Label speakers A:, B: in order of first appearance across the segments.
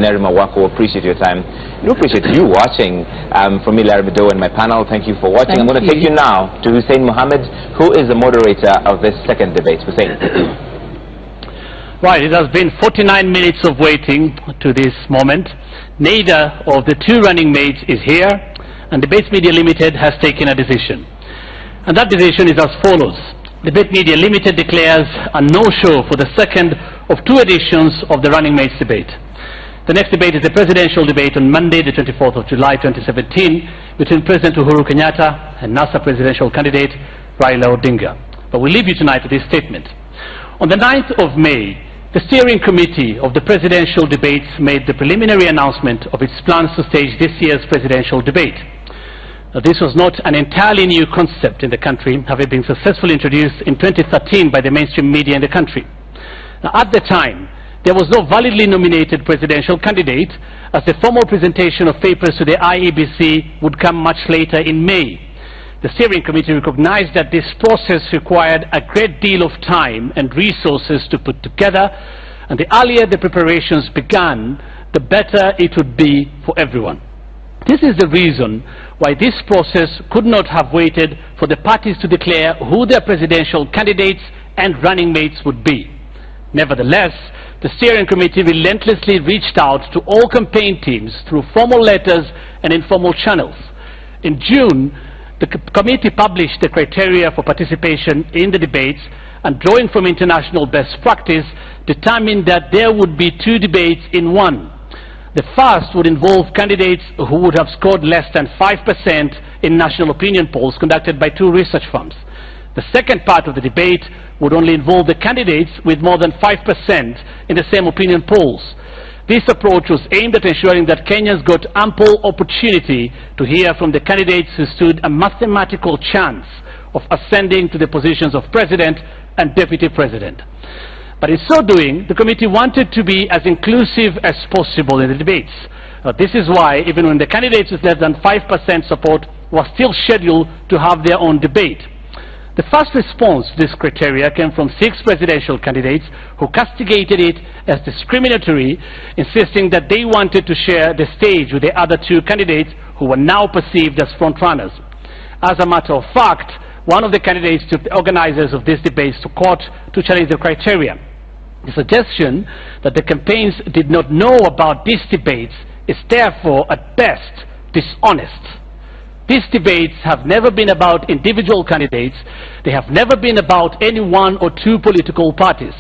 A: Nerima Wako, appreciate your time. We appreciate you watching. From me, Larry Bedo, and my panel, thank you for watching. I'm going to take you now to Hussein Mohammed, who is the moderator of this second debate. Hussein.
B: Right, it has been 49 minutes of waiting to this moment. Neither of the two running mates is here, and Debate Media Limited has taken a decision. And that decision is as follows. Debate Media Limited declares a no-show for the second of two editions of the running mates debate. The next debate is the presidential debate on Monday, the 24th of July 2017, between President Uhuru Kenyatta and NASA presidential candidate Raila Odinga. But we leave you tonight with this statement. On the 9th of May, the steering committee of the presidential debates made the preliminary announcement of its plans to stage this year's presidential debate. Now, this was not an entirely new concept in the country, having been successfully introduced in 2013 by the mainstream media in the country. Now, at the time, there was no validly nominated presidential candidate, as the formal presentation of papers to the IEBC would come much later in May. The steering committee recognized that this process required a great deal of time and resources to put together, and the earlier the preparations began, the better it would be for everyone. This is the reason why this process could not have waited for the parties to declare who their presidential candidates and running mates would be. Nevertheless, the steering committee relentlessly reached out to all campaign teams through formal letters and informal channels. In June, the committee published the criteria for participation in the debates, and drawing from international best practice, determined that there would be two debates in one. The first would involve candidates who would have scored less than 5% in national opinion polls conducted by two research firms. The second part of the debate would only involve the candidates with more than 5% in the same opinion polls. This approach was aimed at ensuring that Kenyans got ample opportunity to hear from the candidates who stood a mathematical chance of ascending to the positions of president and deputy president. But in so doing, the committee wanted to be as inclusive as possible in the debates. This is why, even when the candidates with less than 5% support were still scheduled to have their own debate. The first response to this criteria came from 6 presidential candidates who castigated it as discriminatory, insisting that they wanted to share the stage with the other 2 candidates who were now perceived as frontrunners. As a matter of fact, one of the candidates took the organizers of this debate to court to challenge the criteria. The suggestion that the campaigns did not know about these debates is therefore at best dishonest. These debates have never been about individual candidates. They have never been about any one or two political parties.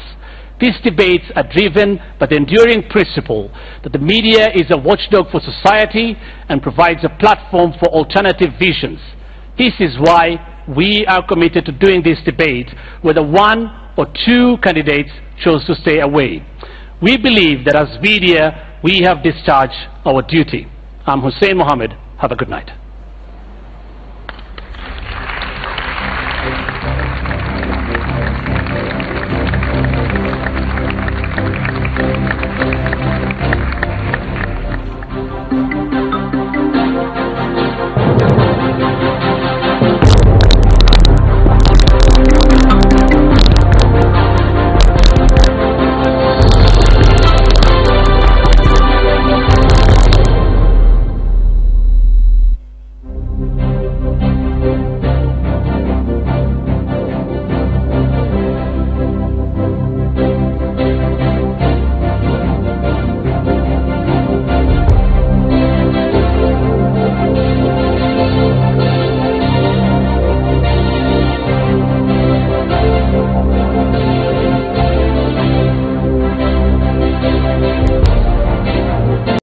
B: These debates are driven by the enduring principle that the media is a watchdog for society and provides a platform for alternative visions. This is why we are committed to doing this debate, whether one or two candidates chose to stay away. We believe that as media, we have discharged our duty. I'm Hussein Mohammed. Have a good night.